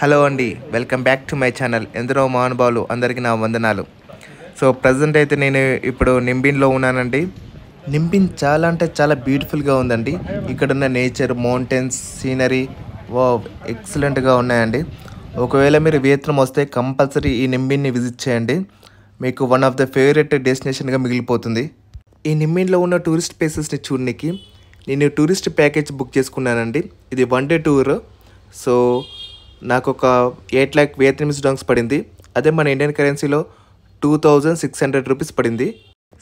Hello అండి, welcome back to my channel. ఎందరో మహానుభావులు అందరికీ నా వందనాలు. సో ప్రజెంట్ అయితే నేను ఇప్పుడు నింబిన్లో ఉన్నానండి. నింబిన్ చాలా అంటే చాలా బ్యూటిఫుల్గా ఉందండి. ఇక్కడున్న నేచర్, మౌంటైన్స్, సీనరీ వావ్ ఎక్సలెంట్గా ఉన్నాయండి. ఒకవేళ మీరు వియత్నాం వస్తే కంపల్సరీ ఈ నింబిన్ని విజిట్ చేయండి. మీకు వన్ ఆఫ్ ద ఫేవరెట్ డెస్టినేషన్గా మిగిలిపోతుంది. ఈ నిమ్మిన్లో ఉన్న టూరిస్ట్ ప్లేసెస్ని చూడడానికి నేను టూరిస్ట్ ప్యాకేజ్ బుక్ చేసుకున్నానండి. ఇది 1 డే టూర్. సో నాకు ఒక 8 lakh వియత్నమీస్ డాంగ్స్ పడింది. అదే మన ఇండియన్ కరెన్సీలో 2600 రూపీస్ పడింది.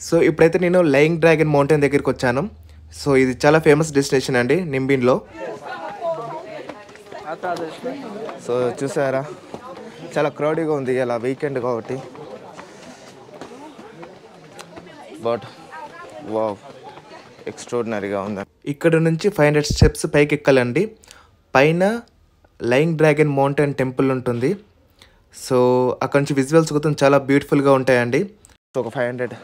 సో ఇప్పుడైతే నేను లయింగ్ డ్రాగన్ మౌంటైన్ దగ్గరికి వచ్చాను. సో ఇది చాలా ఫేమస్ డెస్టినేషన్ అండి నింబిన్లో. సో చూసారా, చాలా క్రౌడీగా ఉంది ఇలా వీకెండ్ కాబట్టి. బట్ వావ్ ఎక్స్ట్రాడినరీగా ఉంది. ఇక్కడ నుంచి 500 స్టెప్స్ పైకి ఎక్కాలండి. పైన లయింగ్ డ్రాగన్ మౌంటైన్ టెంపుల్ ఉంటుంది. సో అక్కడ నుంచి విజువల్స్ కూడా చాలా బ్యూటిఫుల్గా ఉంటాయండి. సో ఒక 500,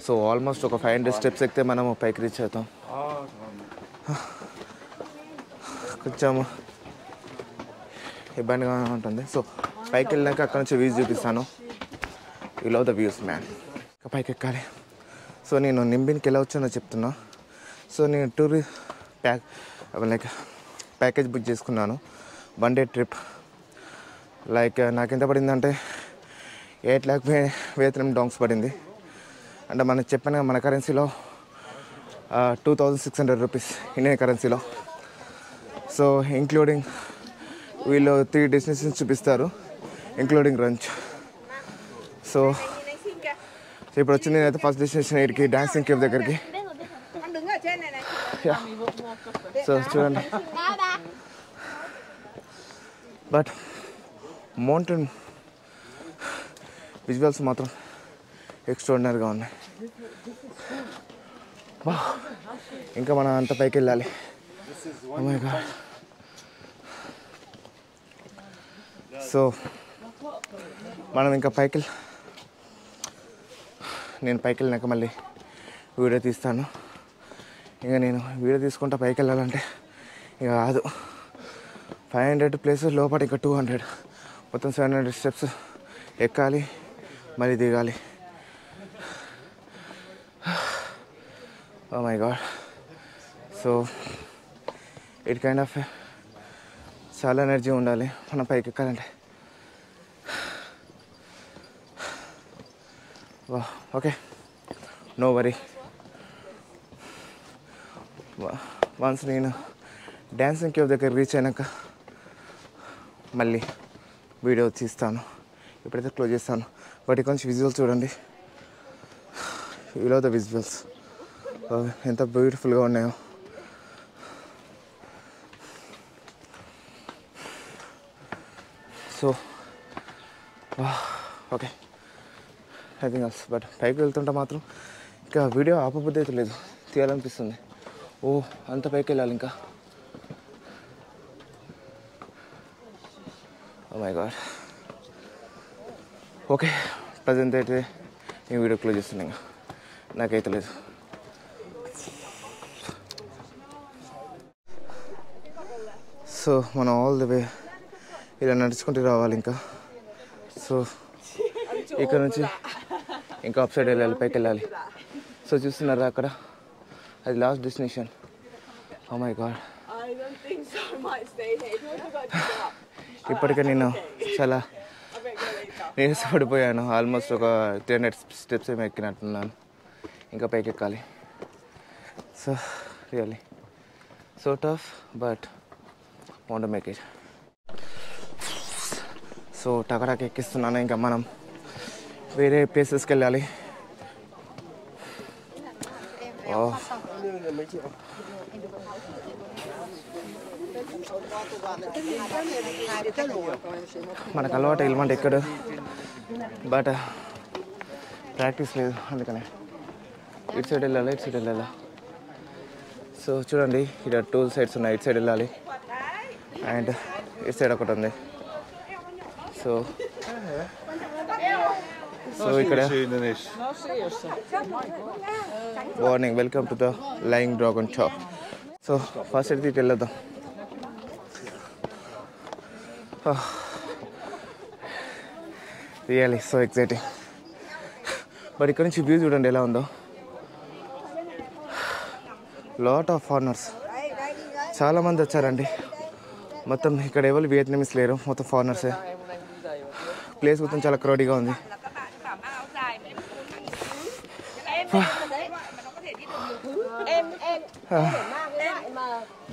సో ఆల్మోస్ట్ ఒక 500 స్టెప్స్ ఎక్కితే మనము పైకి రీచ్ అవుతాం. కొంచెం ఇబ్బందిగా ఉంటుంది. సో పైకి వెళ్ళినాక అక్కడ నుంచి వ్యూస్ చూపిస్తాను. You love the views man. ఇంకా పైకి ఎక్కాలి. సో నేను నింబిన్కి ఎలా వచ్చానో చెప్తున్నా. సో నేను ప్యాకేజ్ బుక్ చేసుకున్నాను. 1 డే ట్రిప్. నాకు ఎంత పడిందంటే 8 lakh వియత్నాం డాంగ్స్ పడింది. అంటే మనం చెప్పిన మన కరెన్సీలో 2600 రూపీస్ ఇండియన్ కరెన్సీలో. సో ఇంక్లూడింగ్ వీళ్ళు 3 డెస్టినేషన్స్ చూపిస్తారు, ఇంక్లూడింగ్ లంచ్. సో ఇప్పుడు వచ్చింది నేనైతే ఫస్ట్ డెస్టినేషన్ ఇక్కడికి, డాన్సింగ్ కేవ్ దగ్గరికి. సో చూడండి, బట్ మౌంటైన్ విజువల్స్ మాత్రం ఎక్స్ట్రాడినరీగా ఉన్నాయి. ఇంకా మనం అంత పైకి వెళ్ళాలి. ఓ మై గాడ్. సో మనం ఇంకా నేను పైకి వెళ్ళినాక మళ్ళీ వీడియో తీస్తాను. ఇంకా నేను వీడియో తీసుకుంటా పైకి వెళ్ళాలంటే ఇక కాదు. 500 ప్లేసెస్ లోపల ఇంకా 200, మొత్తం 700 స్టెప్స్ ఎక్కాలి, మళ్ళీ దిగాలి. Oh my god. So it kind of చాలా ఎనర్జీ ఉండాలి మనం పైకి ఎక్కాలంటే. Okay, no worry. వన్స్ నేను డాన్సింగ్ కేవ్ దగ్గర రీచ్ అయినాక మళ్ళీ వీడియో తీస్తాను. ఇప్పుడైతే క్లోజ్ చేస్తాను. బట్ కొంచెం విజువల్స్ చూడండి. You love the visuals. ఎంత బ్యూటిఫుల్గా ఉన్నాయో. So okay, nothing else. But పైకి వెళ్తుంటే మాత్రం ఇంకా వీడియో ఆపబుద్ధి అయితే లేదు, తీయాలనిపిస్తుంది. ఓ అంత పైకి వెళ్ళాలి ఇంకా. Oh my God. Okay, present అయితే నేను వీడియో క్లోజ్ చేస్తున్నాను. ఇంకా నాకైతే లేదు. సో మనం ఆల్ ది వే ఇలా నడుచుకుంటూ రావాలి ఇంకా. సో ఇక్కడ నుంచి ఇంకా అప్ సైడ్ వెళ్ళాలి, పైకి వెళ్ళాలి. సో చూస్తున్నారా అక్కడ, అది last destination. Oh my God. ఇప్పటికే నేను చాలా నీరసపడిపోయాను. ఆల్మోస్ట్ ఒక 300 స్టెప్స్ ఏమి ఎక్కినట్టున్నాను. ఇంకా పైకి ఎక్కాలి. So really so tough, but want to make it. So టకటాక్ ఎక్కిస్తున్నాను. ఇంకా మనం వేరే ప్లేసెస్కి వెళ్ళాలి. మనకు అలవాటు వెళ్ళమంటే ఎక్కడు, బట్ ప్రాక్టీస్ లేదు, అందుకనే ఇటు సైడ్ వెళ్ళాలి, ఇటు సైడ్ వెళ్ళాలి. సో చూడండి, ఇక్కడ 2 సైడ్స్ ఉన్నాయి. ఇటు సైడ్ వెళ్ళాలి అండ్ ఇటు సైడ్ ఒకటి ఉంది. సో ఇక్కడ warning, welcome to the lying dragon shop. So first అయితే ఇటు వెళ్ళొద్దాం. Really so exciting. బట్ ఇక్కడ నుంచి వ్యూ చూడండి ఎలా ఉందో. లాట్ ఆఫ్ ఫారినర్స్, చాలామంది వచ్చారండి. మొత్తం ఇక్కడ ఎవరు వియత్నామీస్ లేరు, మొత్తం ఫారినర్సే. ప్లేస్ మొత్తం చాలా క్రౌడీగా ఉంది.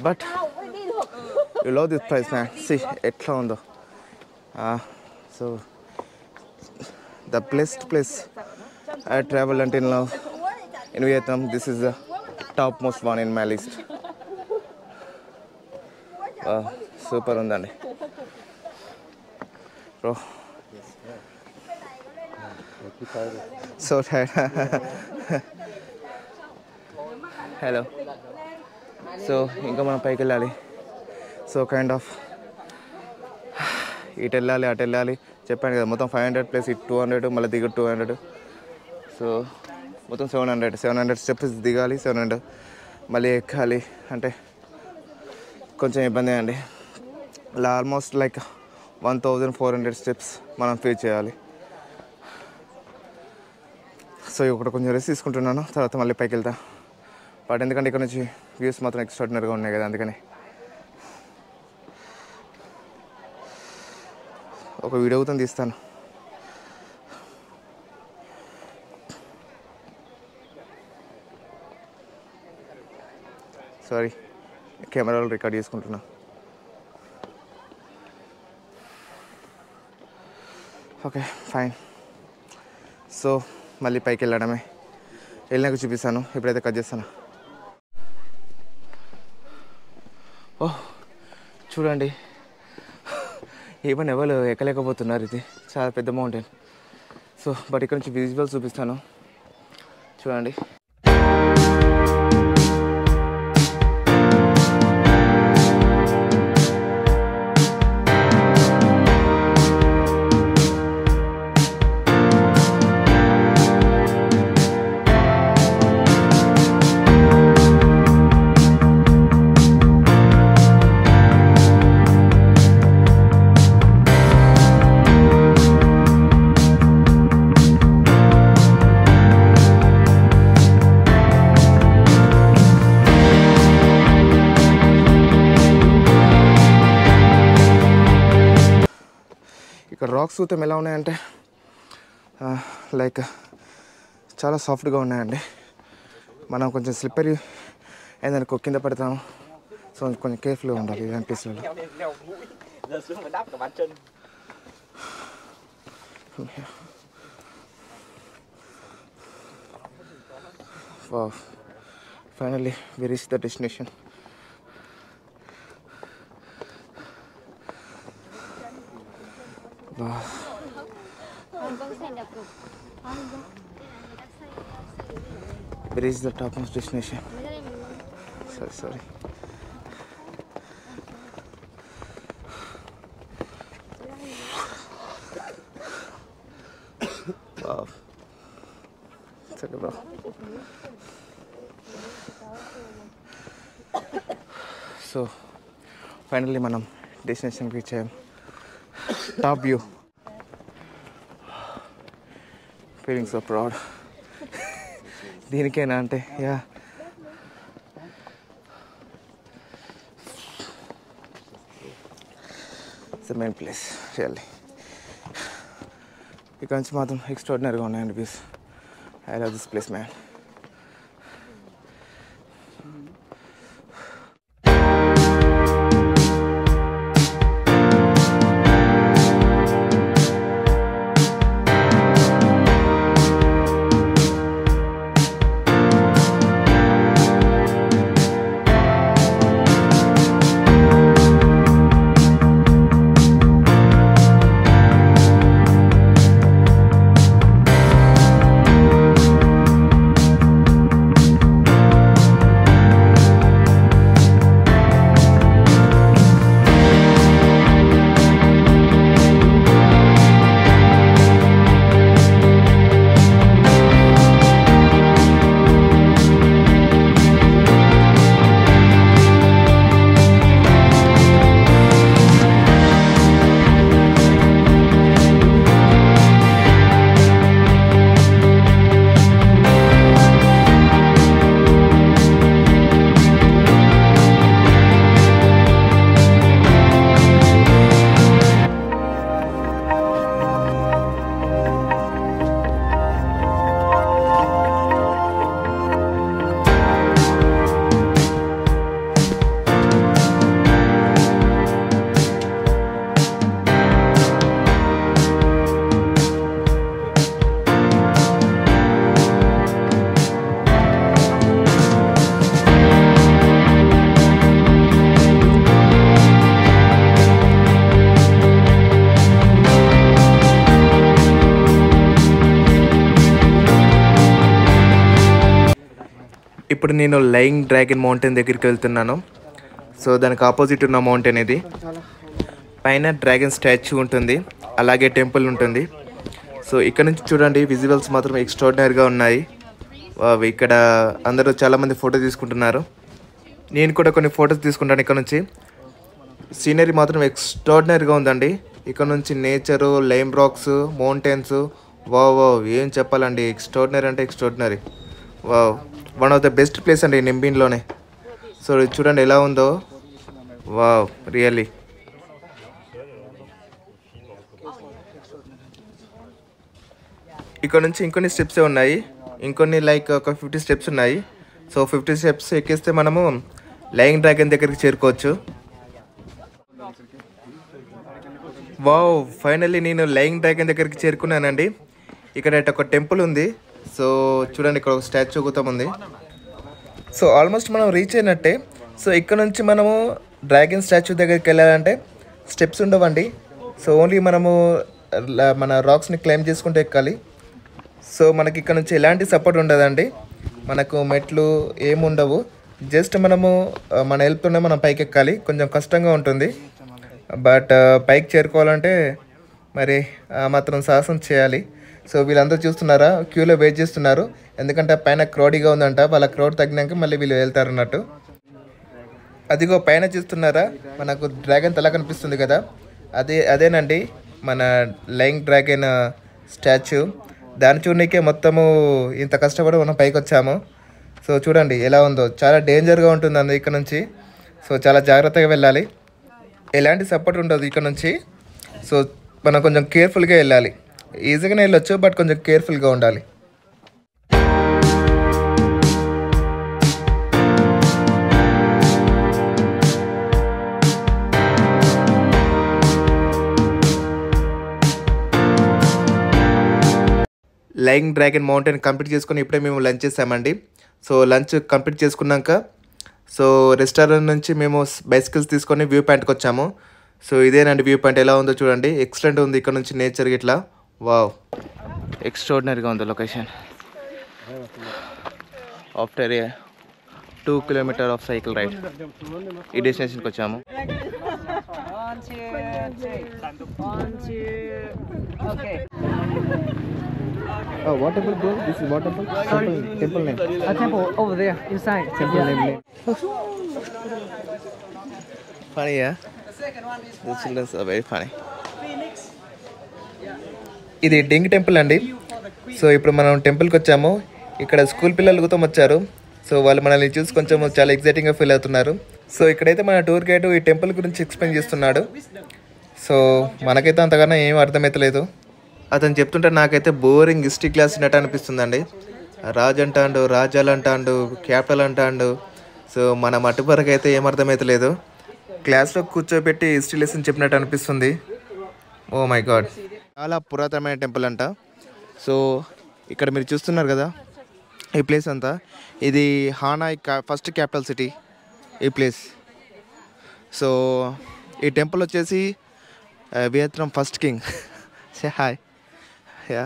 But you love this place man. See ఎట్లా ఉందో. So the best place I traveled until now in Vietnam. This is the topmost one in my list. Super undandi bro. So tired. Hello. So ఇంకా మనం పైకి వెళ్ళాలి. So kind of ఇటు వెళ్ళాలి అటు వెళ్ళాలి చెప్పాను కదా. మొత్తం 500 ప్లస్ ఇటు 200, మళ్ళీ దిగు 200. సో మొత్తం 700 స్టెప్స్ దిగాలి, 700 మళ్ళీ ఎక్కాలి. అంటే కొంచెం ఇబ్బంది అండి. ఆల్మోస్ట్ లైక్ 1400 స్టెప్స్ మనం ఫేస్ చేయాలి. సో ఇక్కడ కొంచెం రెస్ట్ తీసుకుంటున్నాను, తర్వాత మళ్ళీ పైకి వెళ్తా. బట్ ఎందుకంటే ఇక్కడ నుంచి వ్యూస్ మాత్రం ఎక్స్ట్రాడినరీగా ఉన్నాయి కదా, అందుకని ఒక వీడియో అవుతుంది తీస్తాను. సారీ, కెమెరాలో రికార్డ్ చేసుకుంటున్నా. Okay fine. సో మళ్ళీ పైకి వెళ్ళడమే, వెళ్ళినాక చూపిస్తాను. ఇప్పుడైతే కట్ చేస్తాను. ఓహ్ చూడండి, ఈవెన్ ఎవరు ఎక్కలేకపోతున్నారు. ఇది చాలా పెద్ద మౌంటైన్. సో బట్ ఇక్కడ నుంచి విజువల్ చూపిస్తాను చూడండి. ఇక్కడ రాక్స్ చూద్దాం ఎలా ఉన్నాయంటే లైక్ చాలా సాఫ్ట్గా ఉన్నాయండి. మనం కొంచెం స్లిప్పరీ ఏదైనా కింద పడతాము. సో కొంచెం కేర్ఫుల్గా ఉండాలి ఇలాంటి ప్లేస్లలో. Finally we reach the destination. We reached the topmost destination. Sorry. Wow. It's okay, bro. So, finally మనం డెస్టినేషన్ రీచ్ అయ్యాం. Top view. Feeling so proud. దీనికేనా అంటే yeah. It's the main place really. ఇక్కడ నుంచి మాత్రం ఎక్స్ట్రాడినరీగా ఉన్నాయండి views. I love this place man. ఇప్పుడు నేను లయింగ్ డ్రాగన్ మౌంటైన్ దగ్గరికి వెళ్తున్నాను. సో దానికి ఆపోజిట్ ఉన్న మౌంటైన్ ఇది. పైన డ్రాగన్ స్టాచ్యూ ఉంటుంది, అలాగే టెంపుల్ ఉంటుంది. సో ఇక్కడ నుంచి చూడండి, విజువల్స్ మాత్రం ఎక్స్ట్రాడినరీగా ఉన్నాయి. ఇక్కడ అందరూ చాలామంది ఫోటో తీసుకుంటున్నారు. నేను కూడా కొన్ని ఫొటోస్ తీసుకుంటాను ఇక్కడ నుంచి. సీనరీ మాత్రం ఎక్స్ట్రాడినరీగా ఉందండి. ఇక్కడ నుంచి nature, lime rocks, mountains, wow ఏం చెప్పాలండి, ఎక్స్ట్రాడినరీ అంటే extraordinary. One of the best place అండి నింబిన్లోనే. సో చూడండి ఎలా ఉందో, వావ్ రియల్లీ. ఇక్కడ నుంచి ఇంకొన్ని స్టెప్సే ఉన్నాయి, ఇంకొన్ని లైక్ ఒక 50 స్టెప్స్ ఉన్నాయి. సో 50 స్టెప్స్ ఎక్కిస్తే మనము లయింగ్ డ్రాగన్ దగ్గరికి చేరుకోవచ్చు. వావ్, ఫైనల్లీ నేను లయింగ్ డ్రాగన్ దగ్గరికి చేరుకున్నానండి. ఇక్కడ ఒక టెంపుల్ ఉంది. సో చూడండి, ఇక్కడ ఒక స్టాచ్యూ కూడా ఉంది. సో ఆల్మోస్ట్ మనం రీచ్ అయినట్టే. సో ఇక్కడ నుంచి మనము డ్రాగన్ స్టాచ్యూ దగ్గరికి వెళ్ళాలంటే స్టెప్స్ ఉండవండి. సో ఓన్లీ మనము మన రాక్స్ని క్లైమ్ చేసుకుంటూ ఎక్కాలి. సో మనకి ఇక్కడ నుంచి ఎలాంటి సపోర్ట్ ఉండదండి, మనకు మెట్లు ఏముండవు. జస్ట్ మనము మన హెల్ప్తోనే మనం పైకి ఎక్కాలి. కొంచెం కష్టంగా ఉంటుంది, బట్ పైకి చేరుకోవాలంటే మరి మాత్రం సాహసం చేయాలి. సో వీళ్ళందరూ చూస్తున్నారా, క్యూలో వెయిట్ చేస్తున్నారు. ఎందుకంటే పైన క్రౌడీగా ఉందంట. వాళ్ళ క్రౌడ్ తగ్గినాక మళ్ళీ వీళ్ళు వెళ్తారు అన్నట్టు. అదిగో పైన చూస్తున్నారా, మనకు డ్రాగన్ తల కనిపిస్తుంది కదా, అదేనండి మన లయింగ్ డ్రాగన్ స్టాచ్యూ. దాన్ని చూడడానికే మొత్తము ఇంత కష్టపడి మనం పైకి వచ్చాము. సో చూడండి ఎలా ఉందో, చాలా డేంజర్గా ఉంటుంది అండి ఇక్కడ నుంచి. సో చాలా జాగ్రత్తగా వెళ్ళాలి, ఎలాంటి సపోర్ట్ ఉండదు ఇక్కడ నుంచి. సో మనం కొంచెం కేర్ఫుల్గా వెళ్ళాలి. ఈజీగానే వెళ్ళొచ్చు, బట్ కొంచెం కేర్ఫుల్గా ఉండాలి. లయింగ్ డ్రాగన్ మౌంటైన్ కంప్లీట్ చేసుకొని ఇప్పుడే మేము లంచ్ చేసామండి. సో లంచ్ కంప్లీట్ చేసుకున్నాక సో రెస్టారెంట్ నుంచి మేము బైసికల్స్ తీసుకొని వ్యూ పాయింట్కి వచ్చాము. సో ఇదేనండి వ్యూ పాయింట్. ఎలా ఉందో చూడండి, ఎక్సలెంట్ ఉంది. ఇక్కడ నుంచి నేచర్ ఇట్లా వావ్, ఎక్స్ట్రాడినరీగా ఉంది location. After 2 kilometers of cycle ride ఈ డెస్టినేషన్కి వచ్చాము. Oh, what temple, bro? This is what temple? Sorry. Temple name. A temple over there, inside. Temple name. Funny, yeah? The children are very funny. ఇది డెంగ్ temple అండి. So ఇప్పుడు మనం టెంపుల్కి వచ్చాము. ఇక్కడ స్కూల్ పిల్లలు కూడా వచ్చారు. సో వాళ్ళు మనల్ని చూసి కొంచెం చాలా ఎక్సైటింగ్గా ఫీల్ అవుతున్నారు. సో ఇక్కడైతే మన టూర్ గైడ్ ఈ టెంపుల్ గురించి ఎక్స్ప్లెయిన్ చేస్తున్నాడు. సో మనకైతే అంతకన్నా ఏం అర్థమవుతలేదు. అతను చెప్తుంటే నాకైతే బోరింగ్ హిస్టరీ క్లాస్ విన్నట్టు అనిపిస్తుందండి. రాజ్ అంటాడు, రాజాలు అంటాడు, క్యాపిటల్ అంటాడు. సో మన మట్టి వరకు అయితే ఏం అర్థమవుతలేదు. క్లాస్లో కూర్చోబెట్టి హిస్టరీ లెసన్ చెప్పినట్టు అనిపిస్తుంది. ఓ మై గాడ్, చాలా పురాతనమైన టెంపుల్ అంట. సో ఇక్కడ మీరు చూస్తున్నారు కదా ఈ ప్లేస్ అంతా, ఇది హానాయ్ ఫస్ట్ క్యాపిటల్ సిటీ ఈ ప్లేస్. సో ఈ టెంపుల్ వచ్చేసి Vietnam first king say hi yeah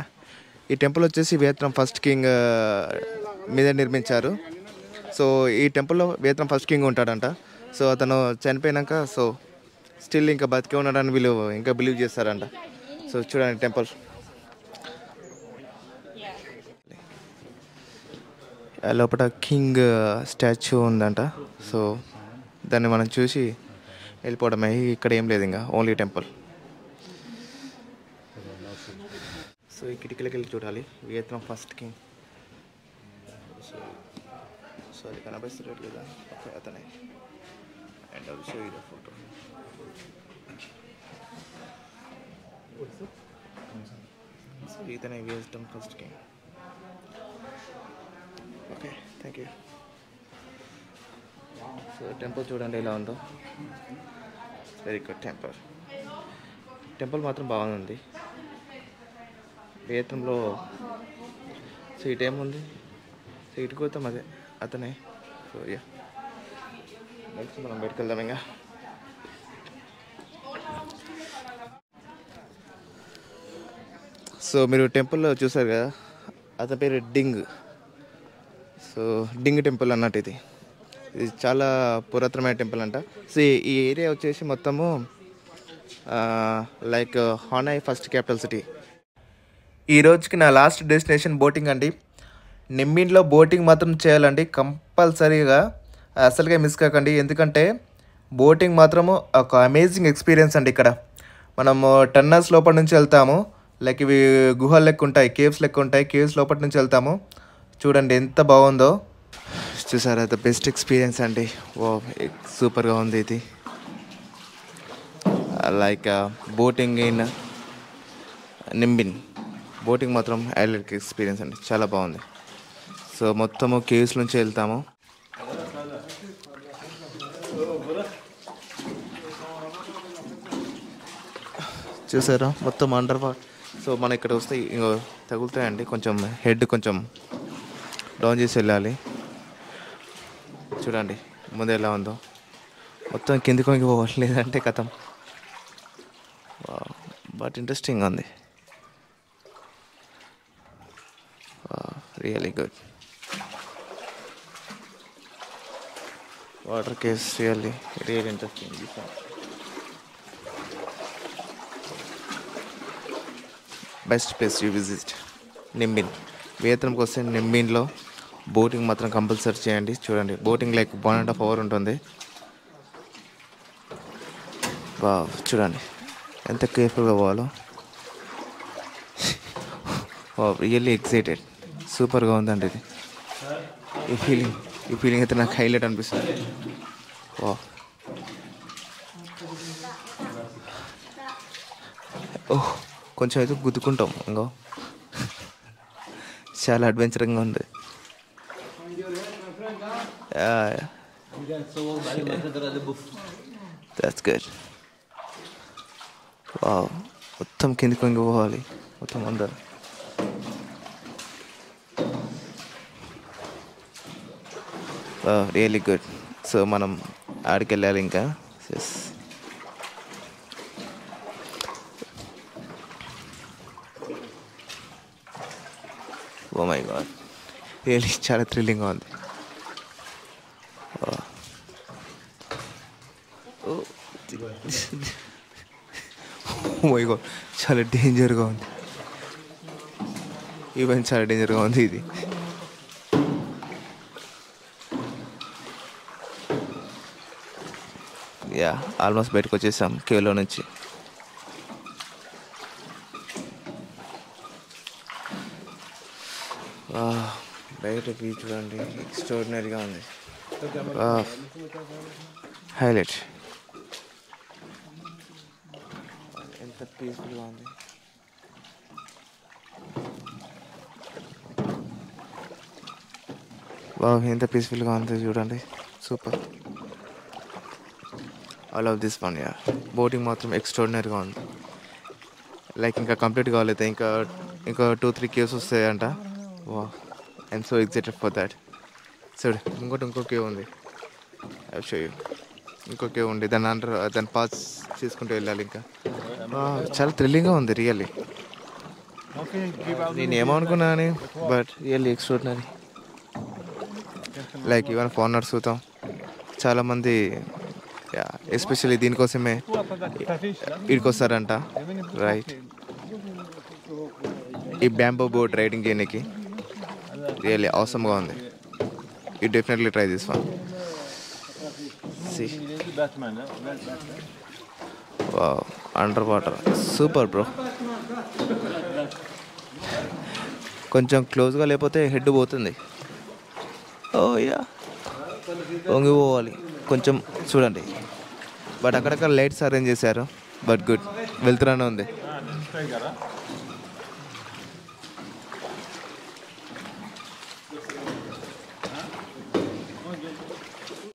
ఈ టెంపుల్ వచ్చేసి వియత్నాం ఫస్ట్ కింగ్ మీద నిర్మించారు. సో ఈ టెంపుల్లో వియత్నాం ఫస్ట్ కింగ్ ఉంటాడంట. సో అతను చనిపోయినాక సో స్టిల్ ఇంకా బతికే ఉన్నాడని వీళ్ళు ఇంకా బిలీవ్ చేస్తారంట. సో చూడండి టెంపుల్ లోపల కింగ్ స్టాచ్యూ ఉందంట. సో దాన్ని మనం చూసి వెళ్ళిపోవడమే. ఇక్కడ ఏం లేదు, ఇంకా ఓన్లీ టెంపుల్. సో ఈ కిటికీలకి వెళ్ళి చూడాలి వియత్నాం ఫస్ట్ కింగ్. సో అది కనిపిస్తున్నట్టు కదా, ఓకే అతనే. And I will show you the photo. So ఇతనే Vietnam first king. Okay thank you. So temple చూడండి ఎలా ఉందో, వెరీ గుడ్ టెంపుల్. టెంపుల్ మాత్రం బాగుంది. వియత్నంలో సీట్ ఏముంది, సీట్ కోసం అదే అతనే. సో యా నెక్స్ట్ మనం బయటకు వెళ్దాం. ఇంకా సో మీరు టెంపుల్లో చూసారు కదా, అతని పేరు డింగ్. సో సో డింగ్ టెంపుల్ అన్నట్టు ఇది చాలా పురాతనమైన టెంపుల్ అంట. సో ఈ ఏరియా వచ్చేసి మొత్తము లైక్ హానాయ్ ఫస్ట్ క్యాపిటల్ సిటీ. ఈ రోజుకి నా లాస్ట్ డెస్టినేషన్ బోటింగ్ అండి. నిమ్మిన్లో బోటింగ్ మాత్రం చేయాలండి కంపల్సరీగా, అసలుగా మిస్ కాకండి. ఎందుకంటే బోటింగ్ మాత్రము ఒక అమేజింగ్ ఎక్స్పీరియన్స్ అండి. ఇక్కడ మనము టన్నర్స్ లోపల నుంచి వెళ్తాము, లైక్ ఇవి గుహలు లెక్క ఉంటాయి, కేవ్స్ లెక్క ఉంటాయి. కేవ్స్ లోపల నుంచి వెళ్తాము. చూడండి ఎంత బాగుందో, చూసారా? ద బెస్ట్ ఎక్స్పీరియన్స్ అండి. ఓ సూపర్గా ఉంది ఇది. Like boating in nimbin, boating మాత్రం హైలైట్ ఎక్స్పీరియన్స్ అండి, చాలా బాగుంది. సో మొత్తము కేవ్స్ నుంచి వెళ్తాము. చూసారా మొత్తం అండర్ వాటర్. సో మనం ఇక్కడ వస్తే తగులుతాయండి, కొంచెం హెడ్ కొంచెం డౌన్ చేసి వెళ్ళాలి. చూడండి ముందు ఎలా ఉందో, మొత్తం కిందికి పోవాలి, లేదంటే కథం. బట్ ఇంట్రెస్టింగ్ ఉంది, really good. Water caves really interesting. Best place you visit Ninh Binh. వియత్నాంకి వస్తే నింబిన్లో బోటింగ్ మాత్రం కంపల్సరీ చేయండి. చూడండి బోటింగ్ లైక్ 1.5 hours ఉంటుంది. చూడండి ఎంత కేర్ఫుల్గా పోవాలో. రియల్లీ ఎక్సైటెడ్, సూపర్గా ఉందండి ఇది. ఈ ఫీలింగ్ అయితే నాకు హైలైట్ అనిపిస్తుంది. ఓహ్ కొంచెం అయితే గుద్దుకుంటాం ఇంకో, చాలా అడ్వెంచరింగ్గా ఉంది. That's good. మొత్తం కిందికి వంగి పోవాలి మొత్తం అందరు. Really good. సో మనం ఆడికి వెళ్ళాలి ఇంకా. ఓ మై గాడ్, రియల్లీ చాలా థ్రిల్లింగ్గా ఉంది. ఓ మై గాడ్, చాలా డేంజర్గా ఉంది. ఈవెన్ చాలా డేంజర్గా ఉంది ఇది. ఆల్మోస్ట్ బయటకు వచ్చేసాం కేవ్లో నుంచి. బయట వ్యూ చూడండి, ఎక్స్ట్రాడినరీగా ఉంది. హైలైట్, ఎంత పీస్ఫుల్గా ఉంది. ఎంత పీస్ఫుల్గా ఉంది చూడండి, super. I love this one. Boating మాత్రం ఎక్స్ట్రాడినరీగా ఉంది. లైక్ ఇంకా కంప్లీట్ కావాలైతే ఇంకా 2-3 కేవ్స్ వస్తాయంట. I'm so excited for that. సరే ఇంకో కేవ్ ఉంది, ఐ షో యూ. ఇంకో కేవ్ ఉంది, దాన్ని పాస్ చేసుకుంటూ వెళ్ళాలి. ఇంకా చాలా థ్రిల్లింగ్గా ఉంది రియల్లీ. నేను ఏమనుకున్నా అని, but really extraordinary. Like even foreigners చూద్దాం చాలామంది, ఎస్పెషల్లీ దీనికోసమే ఇక్కడికి వస్తారంట. రైట్, ఈ బ్యాంబో బోట్ రైడింగ్ చేయడానికి రియల్లీ అవసరంగా ఉంది. You definitely try this one. Under water super bro. కొంచెం క్లోజ్గా లేకపోతే హెడ్ పోతుంది. వంగిపోవాలి కొంచెం చూడండి. బట్ అక్కడక్కడ లైట్స్ అరేంజ్ చేశారు, బట్ గుడ్, వెళ్తున్నానే ఉంది.